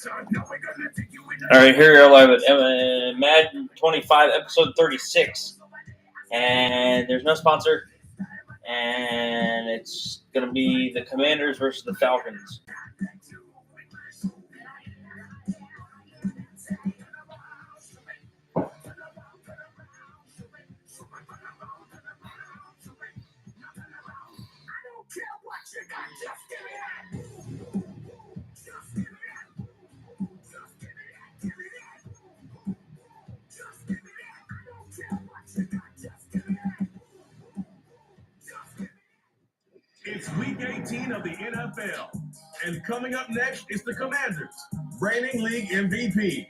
All right, here we are live at Madden 25, episode 36. And there's no sponsor. And it's going to be the Commanders versus the Falcons. It's week 18 of the NFL, and coming up next is the Commanders, reigning league MVP.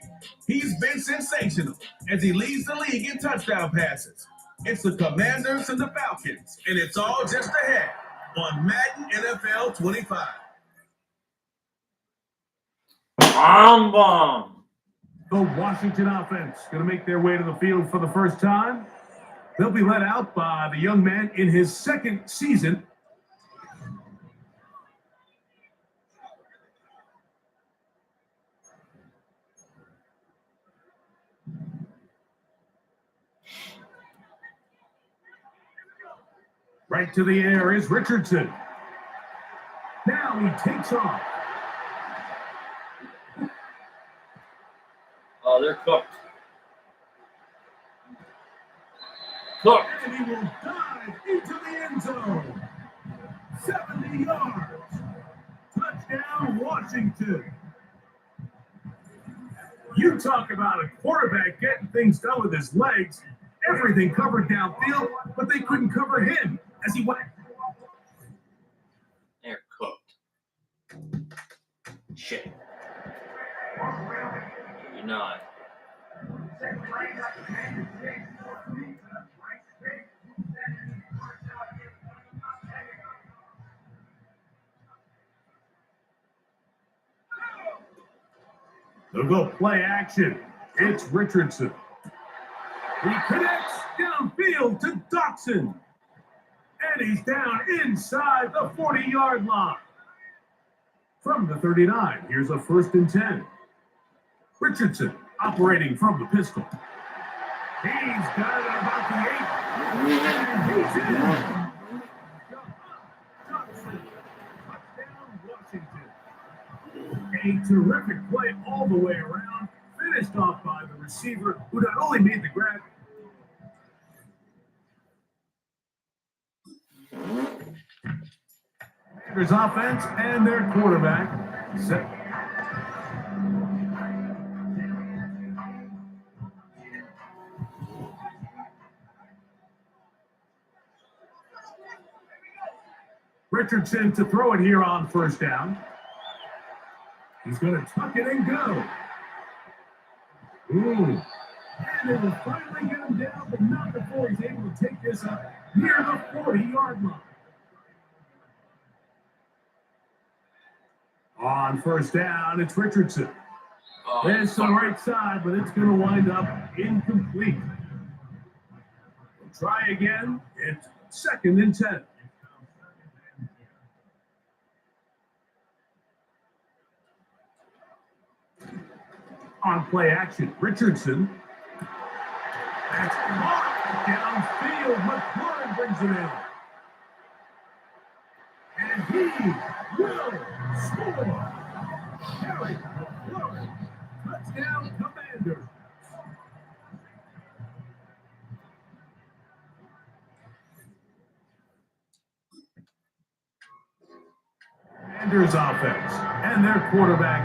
He's been sensational as he leads the league in touchdown passes. It's the Commanders and the Falcons, and it's all just ahead on Madden NFL 25. Bomb. The Washington offense going to make their way to the field for the first time. They'll be led out by the young man in his second season. Right to the air is Richardson. Now he takes off. Oh, they're cooked. Cooked. And he will dive into the end zone. 70 yards. Touchdown, Washington. You talk about a quarterback getting things done with his legs. Everything covered downfield, but they couldn't cover him as he went. They're cooked. Shit. You're not. They'll go play action. It's Richardson. He connects downfield to Dotson. And he's down inside the 40-yard line. From the 39, here's a 1st and 10. Richardson operating from the pistol. He's got it about the 8. And he's in. Dotson. Touchdown, Washington. A terrific play all the way around. Finished off by the receiver, who not only made the grab. Commanders offense and their quarterback set. Richardson to throw it here on 1st down. He's going to tuck it and go. Ooh. And it will finally get him down, but not before he's able to take this up near the 40-yard line. On 1st down, it's Richardson. It's the right side, but it's going to wind up incomplete. We'll try again. It's 2nd and 10. On play action, Richardson. That's blocked downfield. McLaurin brings it in. And he will score. Harry McLaurin. Touchdown, Commanders. Commanders offense and their quarterback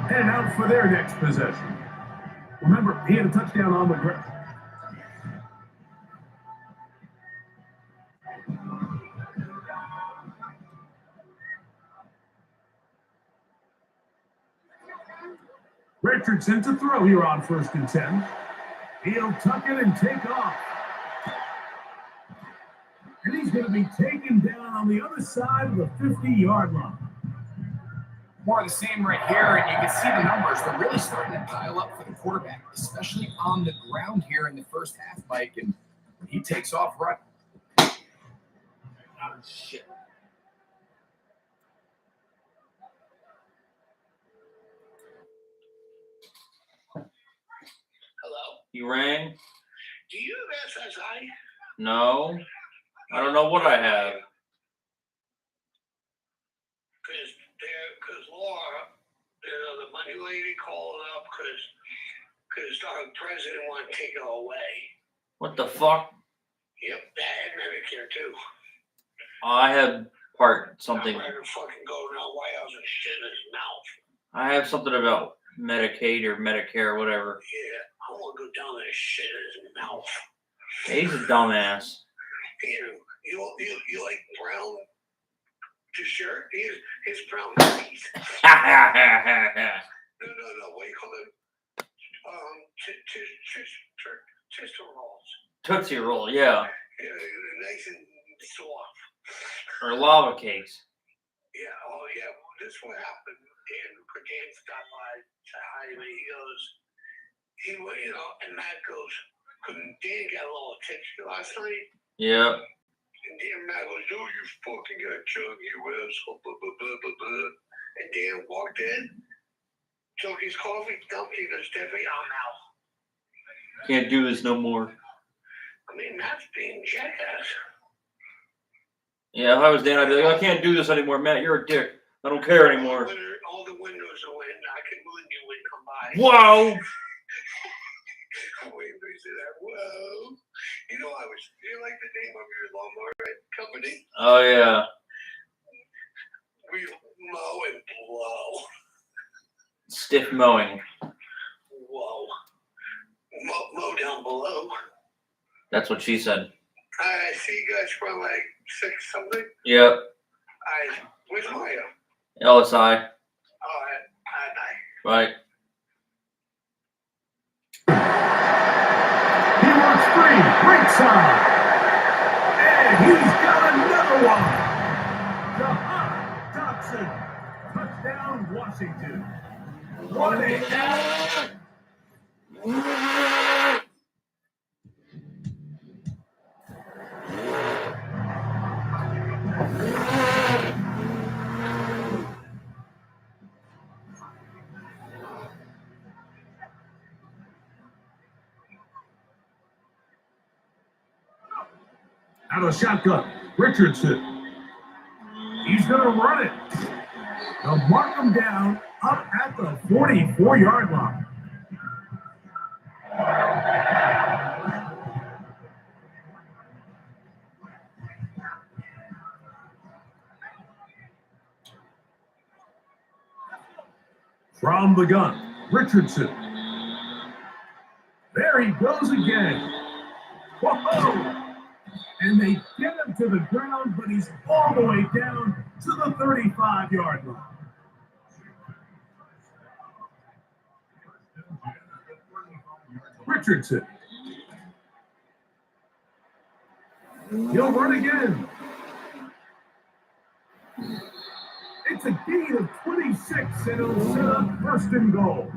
heading out for their next possession. Remember, he had a touchdown on the ground. Richardson to throw here on 1st and 10. He'll tuck it and take off. And he's going to be taken down on the other side of the 50-yard line. More of the same right here, and you can see the numbers. They're really starting to pile up for the quarterback, especially on the ground here in the first half, Mike. And when he takes off right. Oh, shit. You rang? Do you have SSI? No. I don't know what I have. Because Laura, the money lady, called up because our president wanted to take it away. What the fuck? Yep, that and Medicare too. I have part something. I'm ready to fucking go to the White House and shit in his mouth. I have something about Medicaid or Medicare or whatever. Yeah, I want to go down there and shit in his mouth. He's a dumbass. You like brown t-shirt? His brown teeth. No, what do you call it? Tista rolls. Tootsie Roll, yeah. Nice and soft. Or lava cakes. Yeah, oh yeah, well, this is what happened. Dan stopped by, said hi to me. He went, and Matt goes, Dan got a little attention last night. Yeah. And Dan Matt goes, oh, you fucking got chug, you asshole, blah, blah, blah, blah, blah. And Dan walked in, took his coffee, dumped it, goes, Steffi, I'm out. Can't do this no more. I mean, Matt's being jackass. Yeah, if I was Dan, I'd be like, I can't do this anymore, Matt. You're a dick. I don't care anymore. All the windows are in. I can moon you when you come by. Whoa! Wait, they say that. Whoa. You like the name of your lawnmower company? Oh, yeah. We mow and blow. Stiff mowing. Whoa. Mow down below. That's what she said. I see you guys from like 6 something. Yep. Where's Mario? LSI. All right. Right. He works free, right side. And he's got another one. Jahan Dotson. Touchdown, Washington. What a out of shotgun, Richardson. He's going to run it. They'll mark him down up at the 44-yard line. From the gun, Richardson. There he goes again. Whoa! And they get him to the ground, but he's all the way down to the 35-yard line. Richardson. He'll run again. It's a gain of 26, and it'll set up first and goal.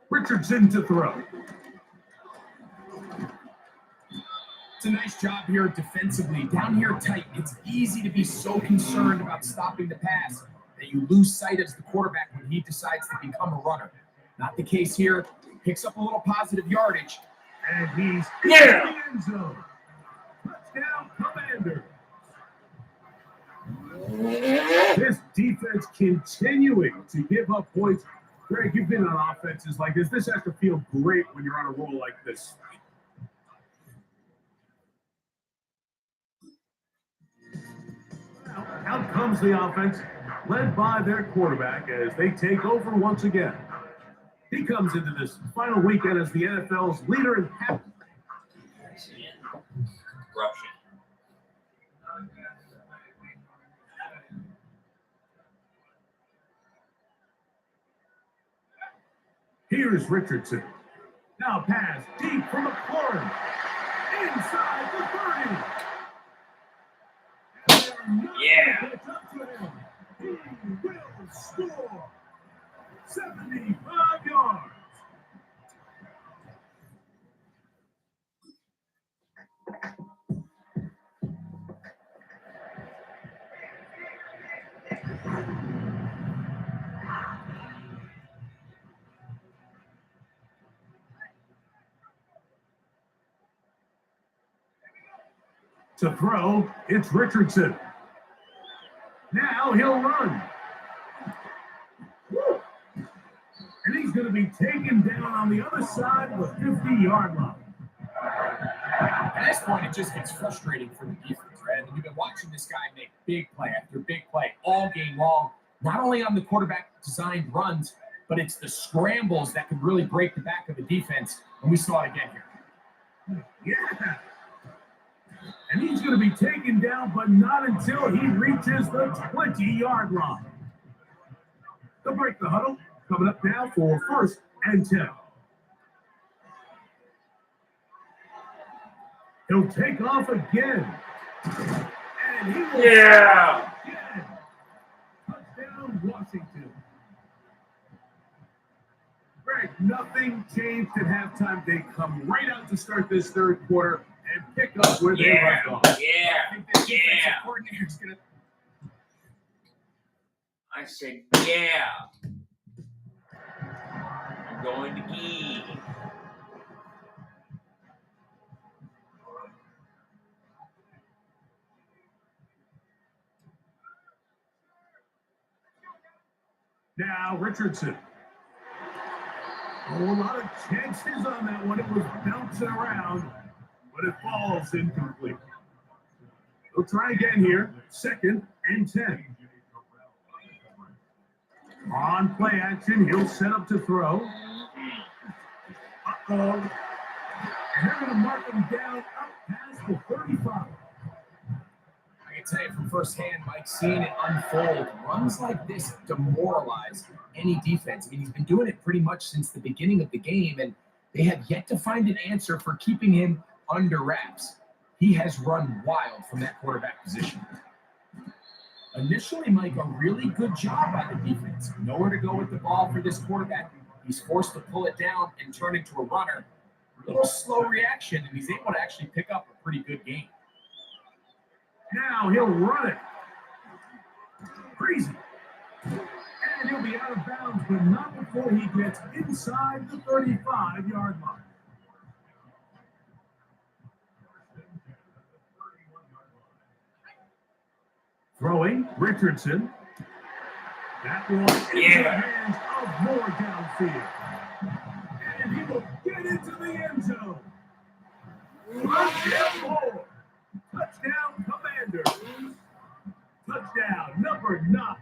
Richardson to throw. It's a nice job here defensively. Down here tight, it's easy to be so concerned about stopping the pass that you lose sight of the quarterback when he decides to become a runner. Not the case here. Picks up a little positive yardage. And he's in the end zone. Touchdown, Commanders. This defense continuing to give up points. Greg, you've been on offenses like this. This has to feel great when you're on a roll like this. Out comes the offense, led by their quarterback as they take over once again. He comes into this final weekend as the NFL's leader in passing. Rushing. Here's Richardson. Now pass deep from McLaurin. Inside the 30. Yeah. He will score 75 yards. To throw, it's Richardson. Now he'll run. And he's going to be taken down on the other side of the 50-yard line. At this point, it just gets frustrating for the defense, right? I mean, you've been watching this guy make big play after big play all game long, not only on the quarterback-designed runs, but it's the scrambles that could really break the back of the defense, and we saw it again here. Yeah. And he's going to be taken down, but not until he reaches the 20-yard line. They'll break the huddle. Coming up now for 1st and 10. He'll take off again. And he will again. Touchdown, Washington. Greg, nothing changed at halftime. They come right out to start this third quarter and pick up where they left off. I think the defensive coordinator's going to... I said, yeah. I'm going to key. Now Richardson. Oh, a lot of chances on that one. It was bouncing around, but it falls incomplete. We'll try again here. 2nd and 10. On play action, he'll set up to throw. Uh-oh. And they're going to mark him down up past the 35. I can tell you from firsthand, Mike, seeing it unfold, runs like this demoralize any defense. I mean, he's been doing it pretty much since the beginning of the game, and they have yet to find an answer for keeping him under wraps. He has run wild from that quarterback position. Initially, Mike, a really good job by the defense. Nowhere to go with the ball for this quarterback. He's forced to pull it down and turn into a runner. A little slow reaction, and he's able to actually pick up a pretty good game. Now he'll run it. Crazy. And he'll be out of bounds, but not before he gets inside the 35-yard line. Throwing, Richardson. That one into the hands of Moore downfield. And he will get into the end zone. Moore. Touchdown, Commanders. Touchdown, number 9.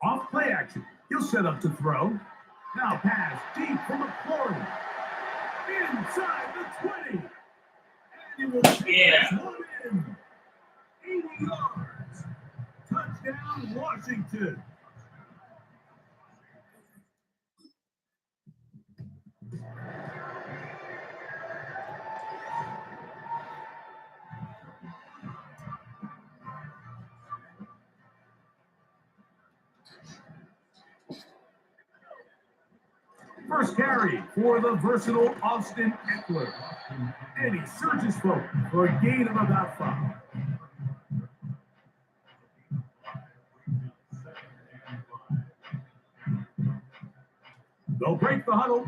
Off play action. He'll set up to throw. Now pass deep from McLaurin. Inside the 20. And he will take this one in. 80 yards. Touchdown, Washington. First carry for the versatile Austin Eckler. And he surges forward for a gain of about 5. They'll break the huddle.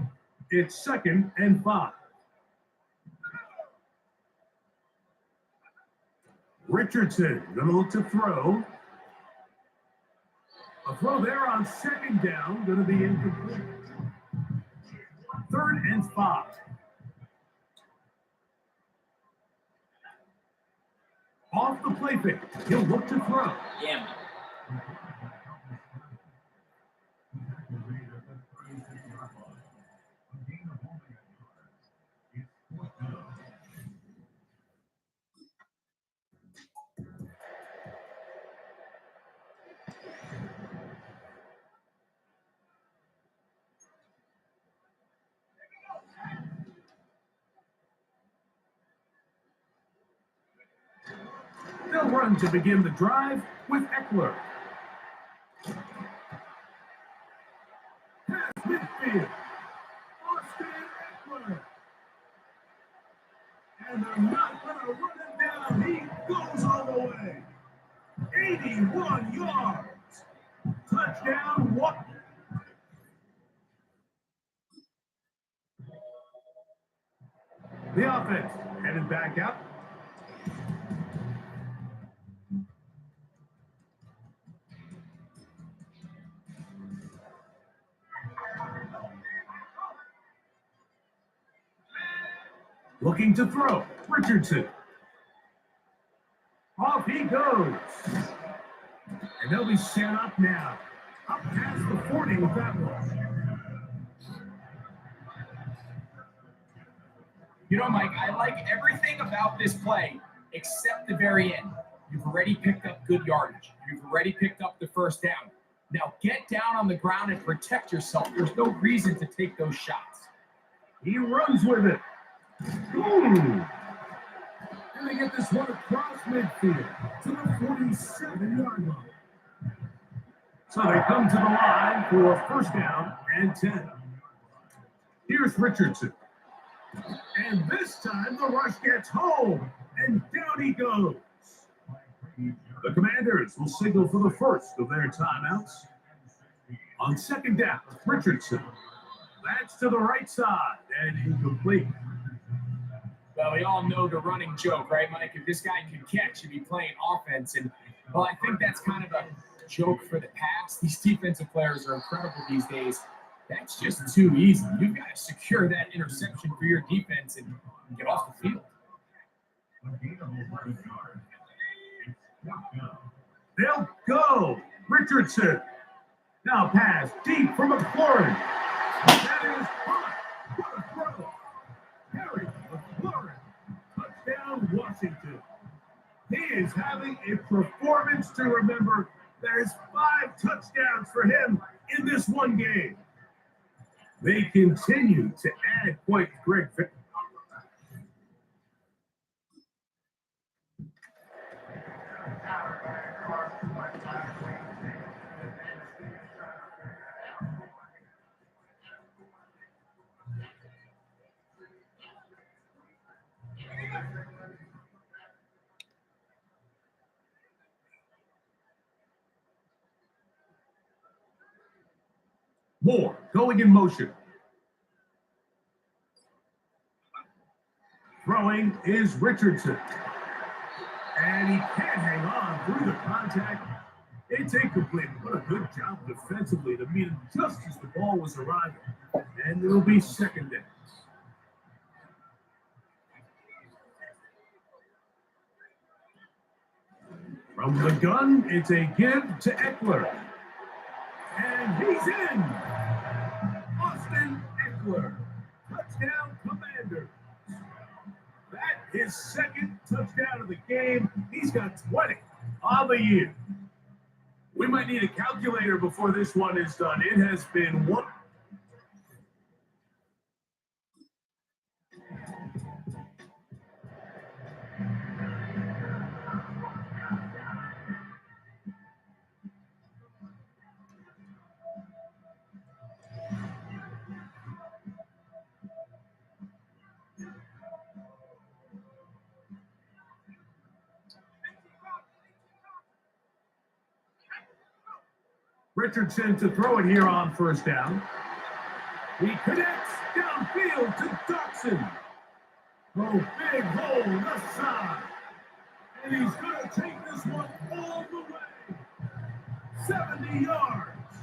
It's 2nd and 5. Richardson gonna look to throw. A throw there on 2nd down, gonna be incomplete. 3rd and 5. Off the play fake, he'll look to throw. Yeah. They'll run to begin the drive with Eckler. Pass midfield. Austin Eckler. gonna run him down. He goes all the way. 81 yards. Touchdown, what? The offense headed back out. Looking to throw. Richardson. Off he goes. And they'll be set up now. Up past the 40 with that one. You know, Mike, I like everything about this play except the very end. You've already picked up good yardage. You've already picked up the first down. Now get down on the ground and protect yourself. There's no reason to take those shots. He runs with it. Ooh. And they get this one across midfield to the 47-yard line. So they come to the line for first down and 10. Here's Richardson. And this time the rush gets home, and down he goes. The Commanders will signal for the first of their timeouts. On second down, Richardson. That's to the right side and incomplete. Well, we all know the running joke, right, Mike? If this guy can catch, he'd be playing offense. And, well, I think that's kind of a joke for the past. These defensive players are incredible these days. That's just too easy. You've got to secure that interception for your defense and get off the field. They'll go. Richardson. Now pass deep from McLaurin. That is caught. What a throw. Harry McLaurin. Touchdown, Washington. He is having a performance to remember. There's 5 touchdowns for him in this one game. They continue to add points. Greg. Moore going in motion. Throwing is Richardson. And he can't hang on through the contact. It's incomplete. What a good job defensively to meet him just as the ball was arriving. And it'll be second down. From the gun, it's a give to Eckler. And he's in. Austin Eckler. Touchdown, Commanders. That is second touchdown of the game. He's got 20 on the year. We might need a calculator before this one is done. It has been one. Richardson to throw it here on first down. He connects downfield to Dotson. Oh, big hole left side. And he's going to take this one all the way. 70 yards.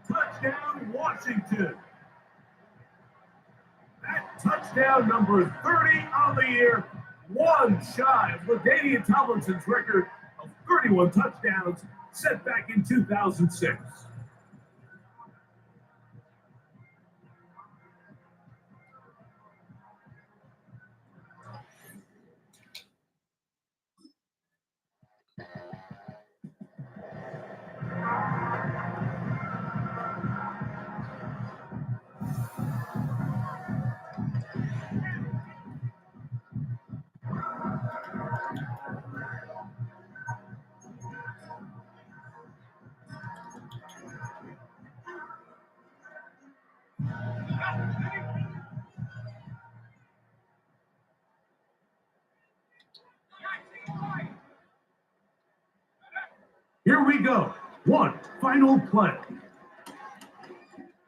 Touchdown, Washington. That touchdown number 30 on the year. One shy of LaDainian Tomlinson's record of 31 touchdowns set back in 2006. Here we go. One final play.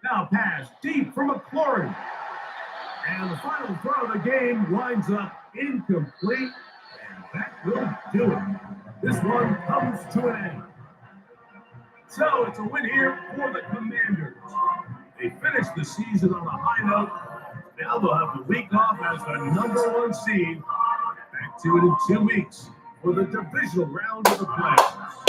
Now pass deep for McLaurin. And the final throw of the game winds up incomplete. And that will do it. This one comes to an end. So it's a win here for the Commanders. They finished the season on a high note. Now they'll have the week off as the #1 seed. Back to it in 2 weeks for the divisional round of the playoffs.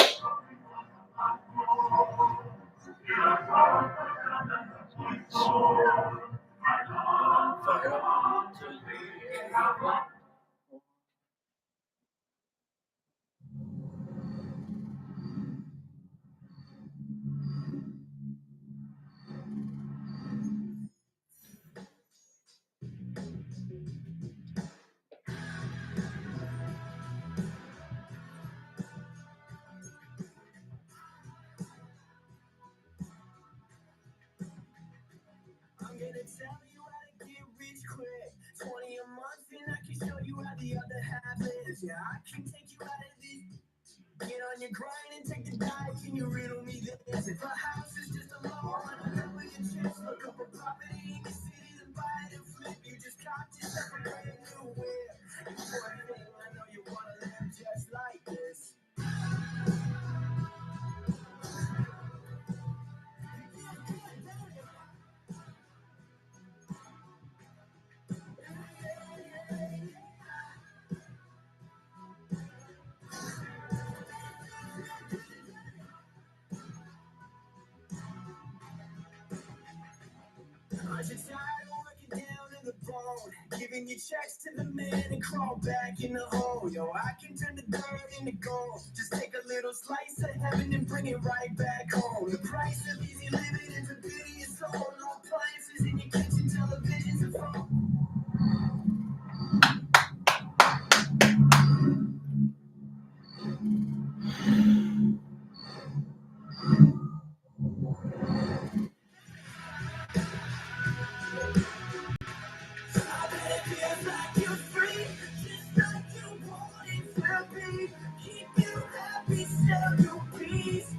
I'm gonna tell you how to get rich quick. 20 a month and I can show you how the other half is. Yeah, I can take you out of this. Get on your grind and take the dive. Can you riddle me this? If a house is just a loan, I know your chest. Look up a property in the city to buy it and flip. You just caught yourself a brand new whip. And one thing, I know you wanna live just like this. I just tired of working down in the bone, giving you checks to the man and crawl back in the hole. Yo, I can turn the dirt into gold. Just take a little slice of heaven and bring it right back home. The price of easy living is a pity and soul. No appliances in your kitchen, televisions and phone. I bet it feels like you're free, just like you want it to be. Keep you happy, sell your peace.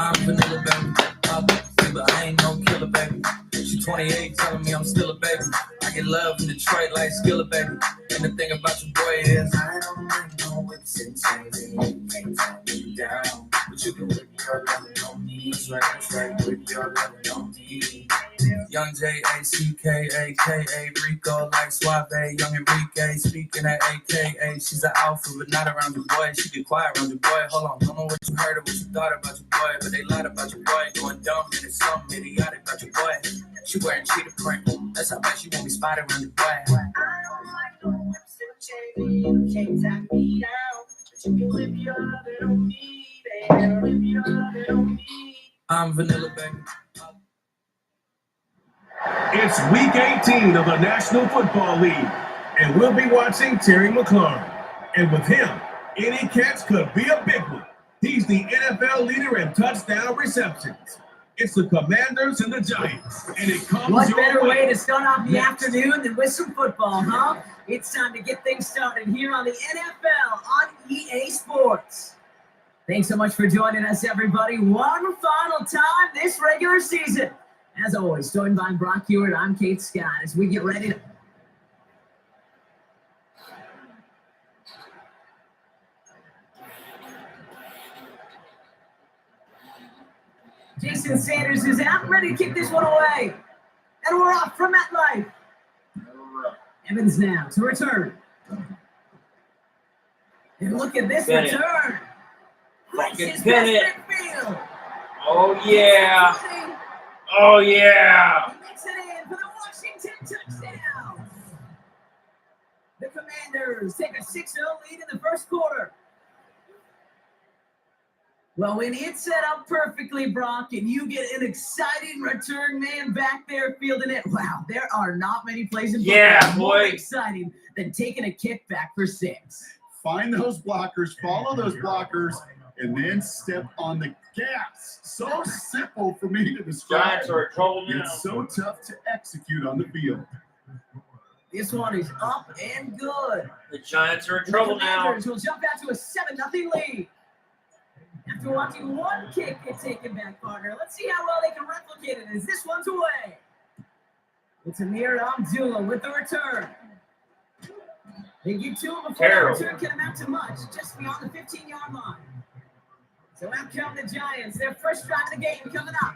I'm vanilla, baby. But I ain't no killer, baby. She 28, telling me I'm still a baby. I get love in Detroit like Skilla, baby. And the thing about your boy is I don't like no whips and chains, and you can't tie me down. But you can whip your loving on me. That's right, whip your loving on me. Young Jackaka, Rico like Suave, Young Enrique, speaking at AKA. She's an alpha, but not around your boy. She get quiet around your boy. Hold on, don't know what you heard or what you thought about your boy, but they lied about your boy. Going dumb and it's something idiotic about your boy. She wearing cheetah print. That's how much she won't be spotted around your boy. I don't like no whips and chains, you can't tie me down. But you can whip your loving on me, baby. Whip your loving on me. I'm vanilla, baby. It's week 18 of the National Football League, and we'll be watching Terry McLaurin. And with him, any catch could be a big one. He's the NFL leader in touchdown receptions. It's the Commanders and the Giants, and it comes What your better way way to start off the next. afternoon than with some football, huh? It's time to get things started here on the NFL on EA Sports. Thanks so much for joining us, everybody. One final time this regular season. As always, joined by Brock Hewitt, I'm Kate Scott as we get ready to... Jason Sanders is out, ready to kick this one away. And we're off from MetLife. Evans now to return. And look at this Bennett. return. Fucking Races Bennett. past midfield. Oh, yeah. Oh, yeah. He makes it in for the Washington touchdown. The Commanders take a 6-0 lead in the first quarter. Well, when it's set up perfectly, Brock, and you get an exciting return man back there fielding it, wow, there are not many plays in football more boy. exciting than taking a kick back for 6. Find those blockers, follow those blockers, and then step on the gas. So simple for me to describe. Giants are in trouble now. It's so tough to execute on the field. This one is up and good. The Giants are in trouble the now. Commanders will jump out to a 7-0 lead. After watching one kick get taken back, partner, let's see how well they can replicate it as this one's away. It's Amir Abdullah with the return. They get to him before Terrible. the return can amount to much, just beyond the 15-yard line. So out come the Giants, their first drive of the game coming up.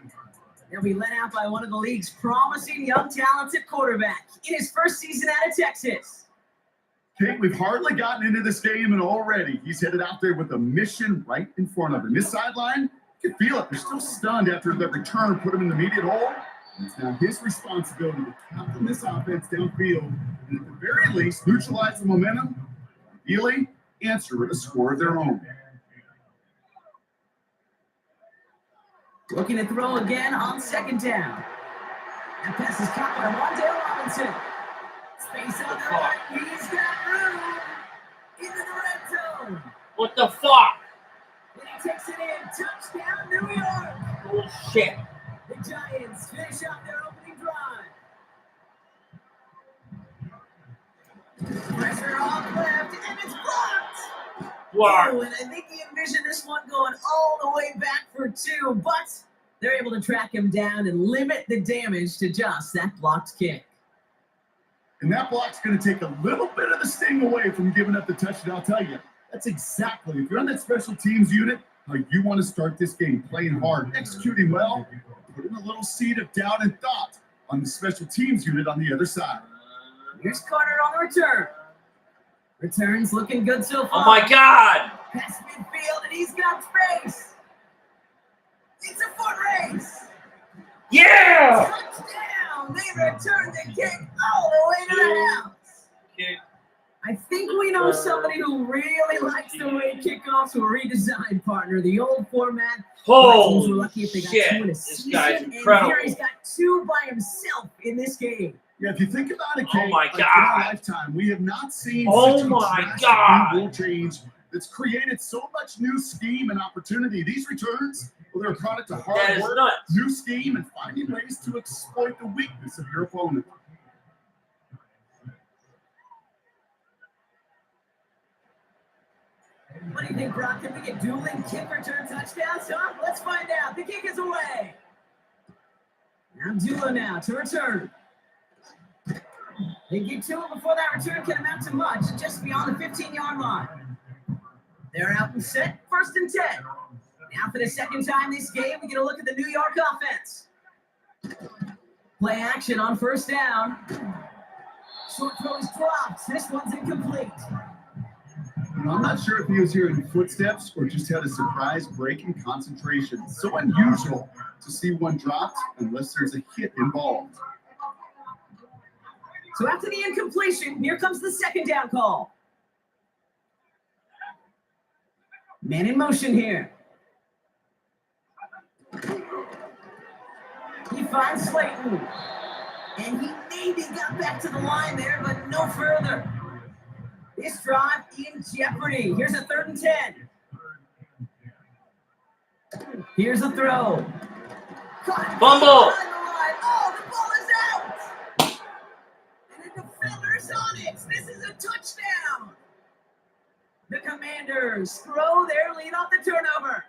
They'll be led out by one of the league's promising young talented quarterback in his first season out of Texas. Kate, we've hardly gotten into this game, and already he's headed out there with a mission right in front of him. This sideline, you can feel it. They're still stunned after the return put him in the immediate hole. It's now his responsibility to captain this offense downfield and at the very least neutralize the momentum, ideally answer with a score of their own. Looking to throw again on second down. That pass is caught by Wandale Robinson. Space on the right. He's got room into the red zone. What the fuck? And he takes it in. Touchdown, New York. Bullshit. The Giants finish out their opening drive. Pressure off left, and it's blocked. Blocked. Oh, and I think he envisioned this one going all the way back for 2, but they're able to track him down and limit the damage to just that blocked kick. And that block's going to take a little bit of the sting away from giving up the touchdown. I'll tell you, that's exactly, if you're on that special teams unit, how you want to start this game, playing hard, executing well, putting a little seed of doubt and thought on the special teams unit on the other side. Here's Carter on the return. Returns looking good so far. Oh, my God. Past midfield, and he's got space. It's a foot race. Yeah. Touchdown. They return the kick all the way to the house. Kick. I think we know somebody who really likes the way kickoffs were redesigned, partner. The old format. Teams were lucky if they got 2 in a This season, guy's and incredible. here he's got 2 by himself in this game. Yeah, if you think about it, Kate, Oh my like in God. our lifetime, we have not seen Oh such a my drastic God. rule change that's created so much new scheme and opportunity. These returns, well, they're a product of That hard is work, nuts. new scheme, and finding ways to exploit the weakness of your opponent. What do you think, Brock? Can we get dueling kick return touchdowns? Huh? Let's find out. The kick is away. Abdullah now to return. They get to him before that return can amount to much, just beyond the 15-yard line. They're out and set, 1st and 10. Now for the second time this game, we get a look at the New York offense. Play action on 1st down. Short throw is dropped. This one's incomplete. I'm not sure if he was hearing footsteps or just had a surprise break in concentration. So unusual to see one dropped unless there's a hit involved. So after the incompletion, here comes the 2nd down call. Man in motion here. He finds Slayton. And he maybe got back to the line there, but no further. This drive in jeopardy. Here's a 3rd and 10. Here's a throw. Fumble. Oh, the ball is out. And the defender's on it. This is a touchdown. The Commanders throw their lead off the turnover.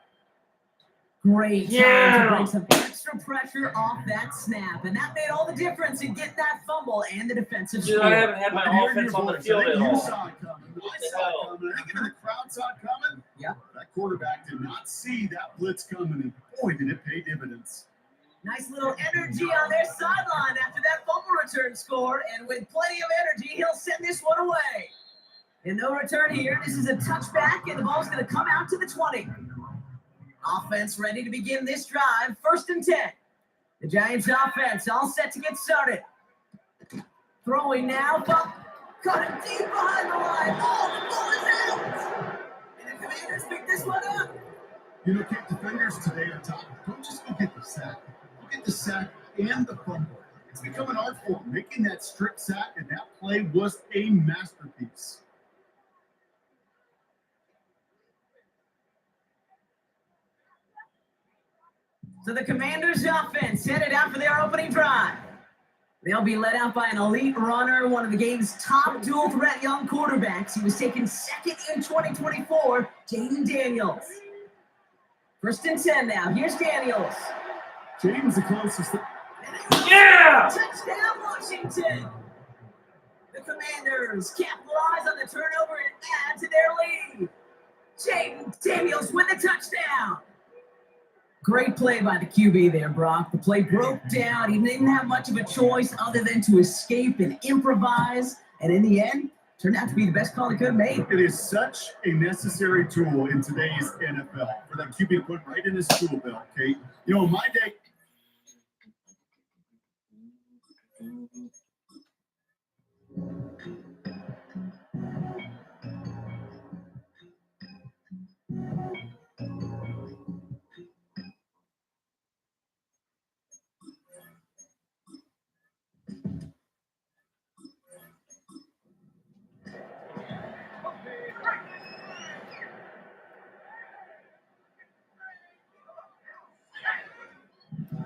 Great time to bring some extra pressure off that snap. And that made all the difference in getting that fumble and the defensive Dude, score. I haven't had my offense on the field at You all. saw it coming. I saw it coming. I think the crowd saw it coming. Yep. That quarterback did not see that blitz coming, and boy, did it pay dividends. Nice little energy on their sideline after that fumble return score, and with plenty of energy, he'll send this one away. And no return here. This is a touchback, and the ball's going to come out to the 20. Offense ready to begin this drive. 1st and 10. The Giants offense all set to get started. Throwing now, but cut it deep behind the line. Oh, the ball is out! And the Commanders pick this one up. You know, Kate, defenders today are top. Don't just go get the sack. Go get the sack and the fumble. It's become an art form. Making that strip sack and that play was a masterpiece. So the Commanders offense headed out for their opening drive. They'll be led out by an elite runner, one of the game's top dual threat young quarterbacks. He was taken 2nd in 2024, Jaden Daniels. 1st and 10 now. Here's Daniels. Jaden's the closest. Yeah! Touchdown, Washington. The Commanders capitalize on the turnover and add to their lead. Jaden Daniels with the touchdown. Great play by the QB there, Brock. The play broke down. He didn't have much of a choice other than to escape and improvise. And in the end, turned out to be the best call he could have made. It is such a necessary tool in today's NFL for that QB to put right in his tool belt, Kate. You know, in my day,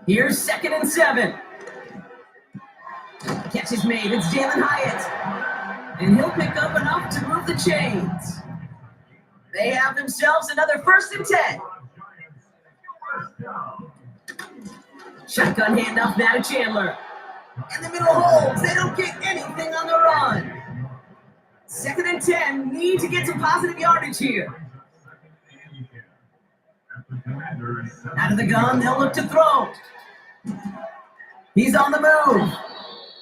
Here's 2nd and 7. Catch is made. It's Jalen Hyatt. And he'll pick up enough to move the chains. They have themselves another 1st and 10. Shotgun handoff now to Chandler. In the middle holds. They don't get anything on the run. 2nd and 10. Need to get some positive yardage here. Out of the gun, they'll look to throw. He's on the move.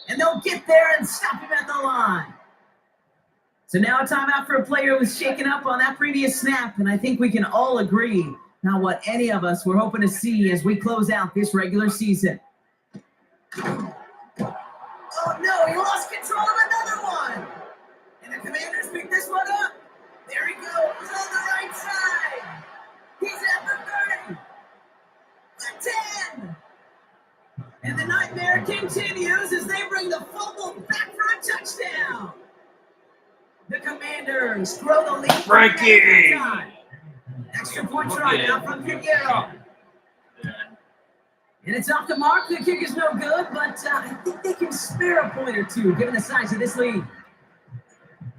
And they'll get there and stop him at the line. So now a timeout for a player who was shaken up on that previous snap, and I think we can all agree not what any of us were hoping to see as we close out this regular season. Oh no, he lost control of another one. And the Commanders pick this one up. There he goes on the right side. He's at the 30. The 10. And the nightmare continues as they bring the fumble back for a touchdown. The Commanders throw the lead. Frankie! Extra point try now from Figueroa. And it's off the mark. The kick is no good, but I think they can spare a point or two given the size of this lead.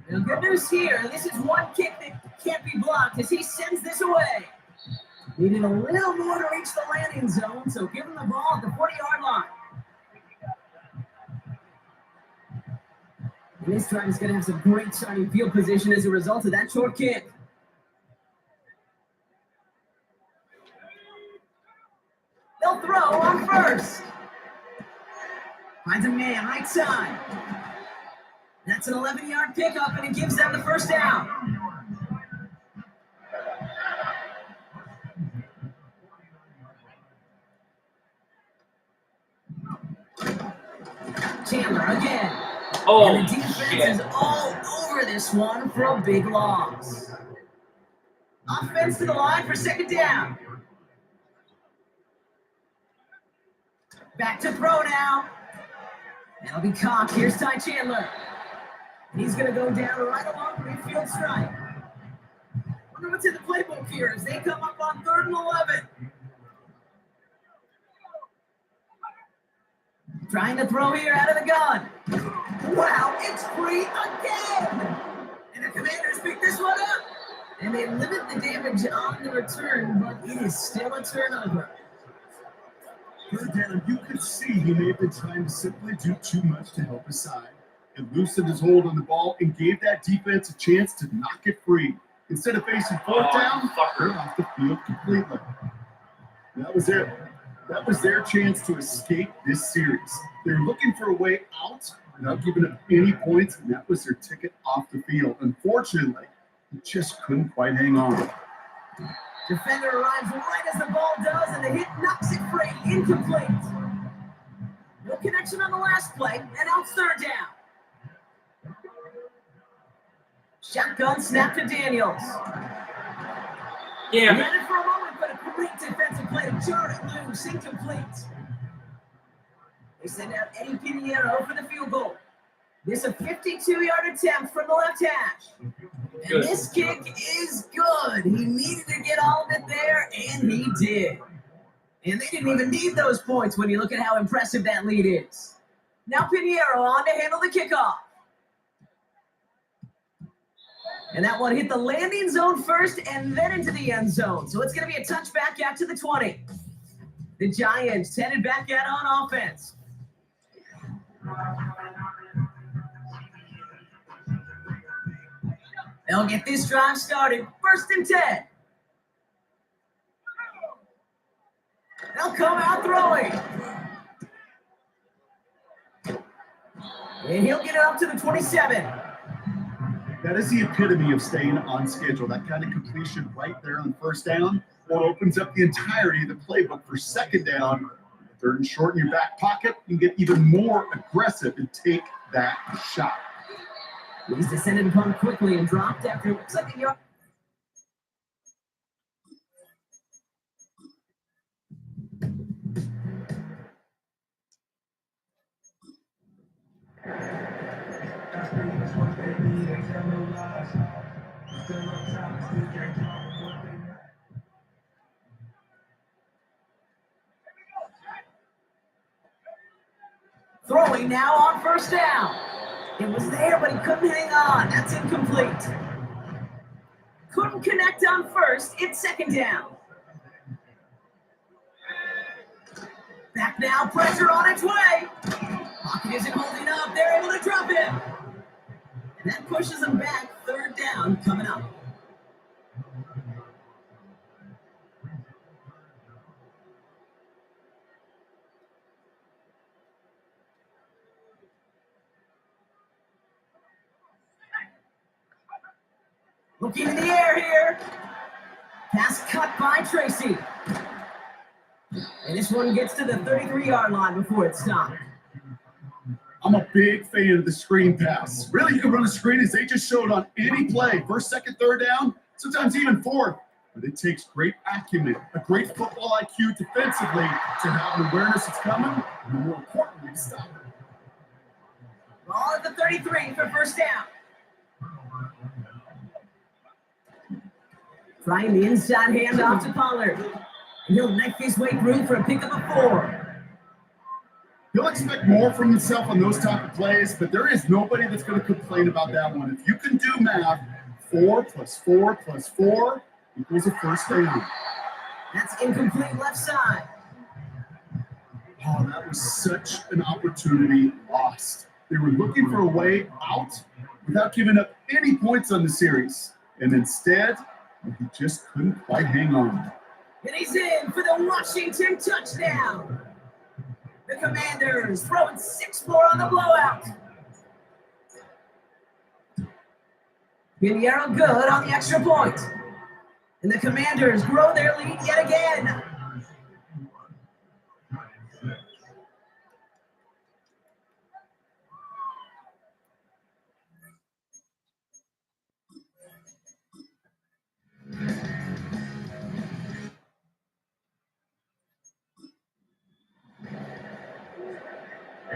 The good news here, this is one kick that can't be blocked as he sends this away. Needed a little more to reach the landing zone, so give him the ball at the 40-yard line. And this time he's going to have some great starting field position as a result of that short kick. They'll throw on 1st. Finds a man right side. That's an 11-yard pickup, and it gives them the 1st down. Chandler again. Oh, and the defense is all over this one for a big loss. Offense to the line for 2nd down. Back to throw now. That'll be caught. Here's Ty Chandler. He's going to go down right along the midfield strike. Wonder what's in the playbook here as they come up on 3rd and 11. Trying to throw here out of the gun. Wow, it's free again. And the Commanders pick this one up. And they limit the damage on the return, but it is still a turnover. 3rd down, you could see he may have been trying to simply do too much to help his side. It loosened his hold on the ball and gave that defense a chance to knock it free. Instead of facing 4th down, they're off the field completely. That was it. That was their chance to escape this series. They were looking for a way out without giving up any points, and that was their ticket off the field. Unfortunately, they just couldn't quite hang on. Defender arrives right as the ball does, and the hit knocks it free. Incomplete. No connection on the last play, and out third down. Shotgun snap to Daniels. Yeah. He had it for a moment, but a great defensive play to jar it loose. Incomplete. They send out Eddie Pinheiro for the field goal. This a 52-yard attempt from the left hash. And this kick is good. He needed to get all of it there, and he did. And they didn't even need those points when you look at how impressive that lead is. Now Pinheiro on to handle the kickoff. And that one hit the landing zone first and then into the end zone. So it's going to be a touchback out to the 20. The Giants headed back out on offense. They'll get this drive started. 1st and 10. They'll come out throwing. And he'll get it up to the 27. That is the epitome of staying on schedule. That kind of completion right there on 1st down, well, opens up the entirety of the playbook for 2nd down. 3rd and short in your back pocket, you can get even more aggressive and take that shot. He's descended upon quickly and dropped after it looks like a yard. Throwing now on 1st down. It was there, but he couldn't hang on. That's incomplete. Couldn't connect on 1st. It's 2nd down. Back now, pressure on its way. Pocket isn't holding up. They're able to drop him. And that pushes him back. 3rd down coming up. Looking in the air here. Pass cut by Tracy. And this one gets to the 33-yard line before it's stopped. I'm a big fan of the screen pass. Really, you can run a screen as they just showed on any play. 1st, 2nd, 3rd down, sometimes even 4th. But it takes great acumen, a great football IQ defensively to have an awareness it's coming, and more importantly, to stop it. Ball at the 33 for 1st down. Trying the inside handoff to Pollard. And he'll knife his way through for a pickup of 4. He'll expect more from himself on those type of plays, but there is nobody that's going to complain about that one. If you can do math, 4 + 4 + 4 equals a 1st down. That's incomplete left side. Oh, that was such an opportunity lost. They were looking for a way out without giving up any points on the series. And instead, he just couldn't quite hang on. And he's in for the Washington touchdown. The Commanders throwing 6-4 on the blowout. Pinheiro good on the extra point. And the Commanders grow their lead yet again.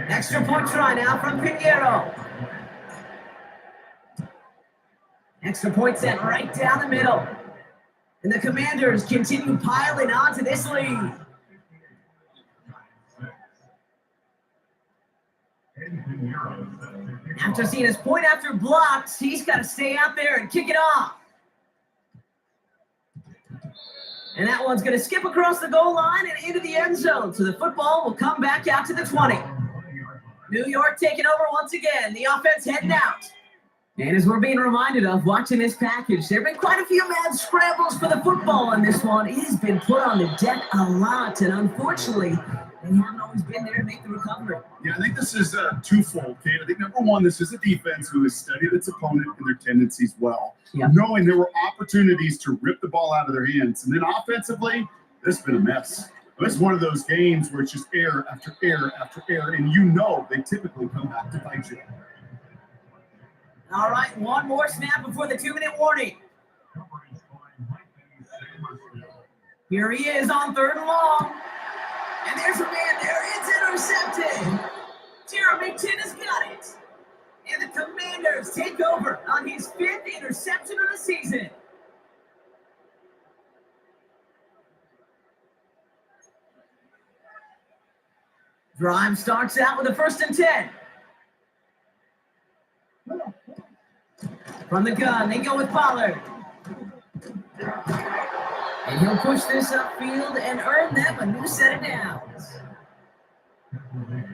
Extra point try now from Pinheiro. Extra point set right down the middle. And the Commanders continue piling on to this lead. After seeing his point after blocks, he's got to stay out there and kick it off. And that one's going to skip across the goal line and into the end zone. So the football will come back out to the 20. New York taking over once again. The offense heading out. And as we're being reminded of watching this package, there have been quite a few mad scrambles for the football in this one. It has been put on the deck a lot, and unfortunately, they haven't always been there to make the recovery. Yeah, I think this is twofold, Kate. I think number one, this is a defense who has studied its opponent and their tendencies well, knowing there were opportunities to rip the ball out of their hands. And then offensively, this has been a mess. It's one of those games where it's just error after error after error, and you know they typically come back to bite you. All right, one more snap before the 2-minute warning. Here he is on 3rd and long. And there's a man there. It's intercepted. Jared McTinn has got it. And the Commanders take over on his 5th interception of the season. Drive starts out with a 1st and 10. From the gun, they go with Pollard. And he'll push this upfield and earn them a new set of downs.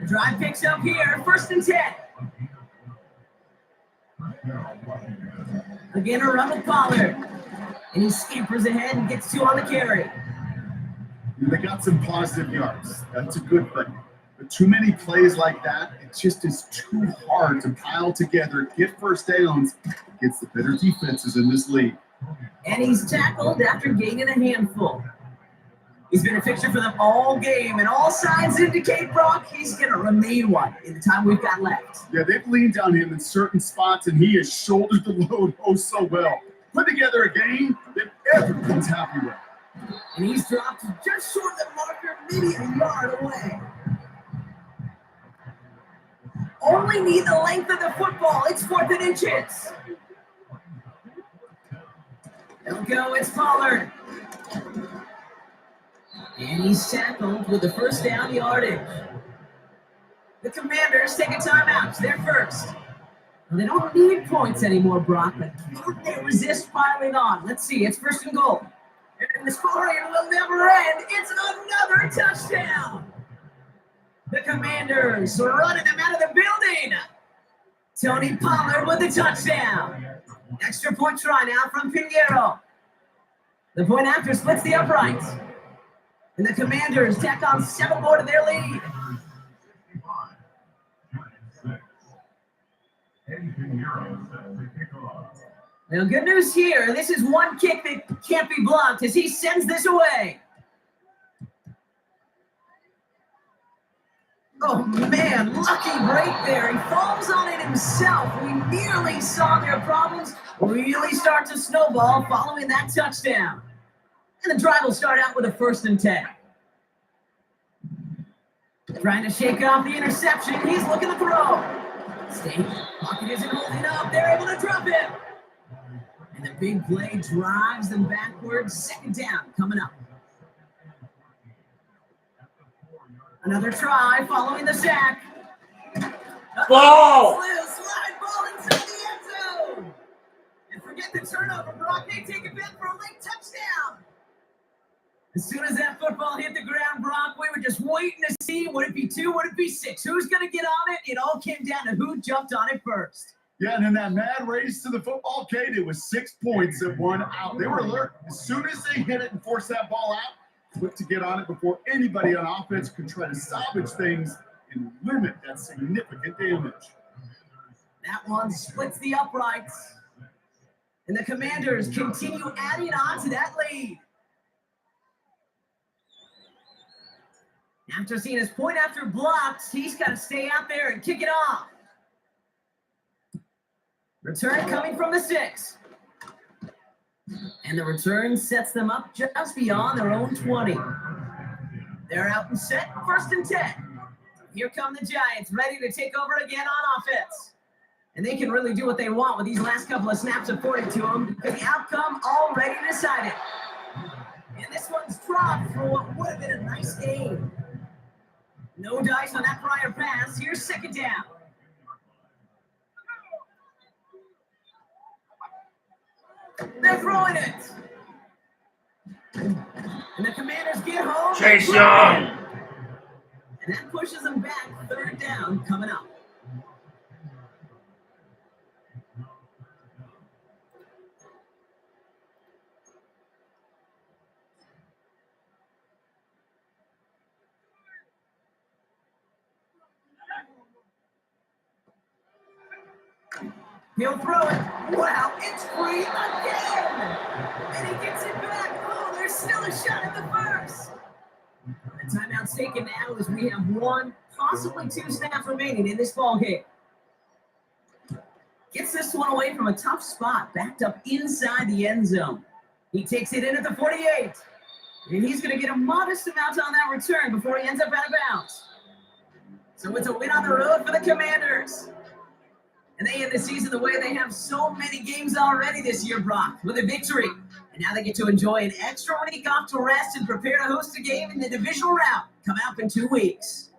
The drive picks up here, 1st and 10. Again, a run with Pollard. And he scampers ahead and gets 2 on the carry. They got some positive yards. That's a good thing. But too many plays like that, it just is too hard to pile together, get first downs against the better defenses in this league. And he's tackled after gaining a handful. He's been a fixture for them all game, and all signs indicate, Brock, he's going to remain one in the time we've got left. Yeah, they've leaned on him in certain spots, and he has shouldered the load oh so well. Put together a game that everyone's happy with. And he's dropped just short of the marker, maybe a yard away. Only need the length of the football. It's 4th and inches. They'll go. It's Pollard. And he's tackled with the 1st down yardage. The Commanders take a timeout. They're first. They don't need points anymore, Brock, but can they resist piling on? Let's see. It's 1st and goal. And the scoring will never end. It's another touchdown. The Commanders running them out of the building. Tony Pollard with the touchdown. Extra point try now from Pinheiro. The point after splits the uprights. And the Commanders tack on 7 more to their lead. Now, good news here. This is one kick that can't be blocked as he sends this away. Oh, man, lucky break there. He falls on it himself. We nearly saw their problems really start to snowball following that touchdown. And the drive will start out with a 1st and 10. Trying to shake off the interception. He's looking to throw. State pocket isn't holding up. They're able to drop him. And the big play drives them backwards. 2nd down coming up. Another try following the sack. Ball! Slide ball inside the end zone. And forget the turnover, Brock. They take it back for a late touchdown. As soon as that football hit the ground, Brock, we were just waiting to see, would it be 2, would it be 6? Who's going to get on it? It all came down to who jumped on it first. Yeah, and in that mad race to the football, Kate, it was 6 points that won out. They were alert. As soon as they hit it and forced that ball out, quick to get on it before anybody on offense could try to salvage things and limit that significant damage. That one splits the uprights. And the Commanders continue adding on to that lead. After seeing his point after blocks, he's got to stay out there and kick it off. Return coming from the 6. And the return sets them up just beyond their own 20. They're out and set, 1st and 10. Here come the Giants, ready to take over again on offense. And they can really do what they want with these last couple of snaps afforded to them, because the outcome already decided. And this one's dropped for what would have been a nice game. No dice on that prior pass. Here's 2nd down. They're throwing it. And the Commanders get home. Chase Young. And that pushes them back. 3rd down coming up. He'll throw it. Wow, it's free again. And he gets it back. Oh, there's still a shot at the first. The timeout's taken now as we have 1, possibly 2 snaps remaining in this ball game. Gets this one away from a tough spot, backed up inside the end zone. He takes it in at the 48. And he's going to get a modest amount on that return before he ends up out of bounds. So it's a win on the road for the Commanders. And they end the season the way they have so many games already this year, Brock, with a victory. And now they get to enjoy an extra week off to rest and prepare to host a game in the divisional round coming up in 2 weeks.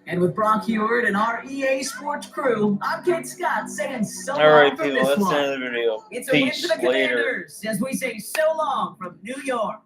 And with Brock Heward and our EA Sports crew, I'm Kate Scott saying so long. All right, from people, this that's one. the end of the video. It's a win Peace. for the Later. Commanders as we say so long from New York.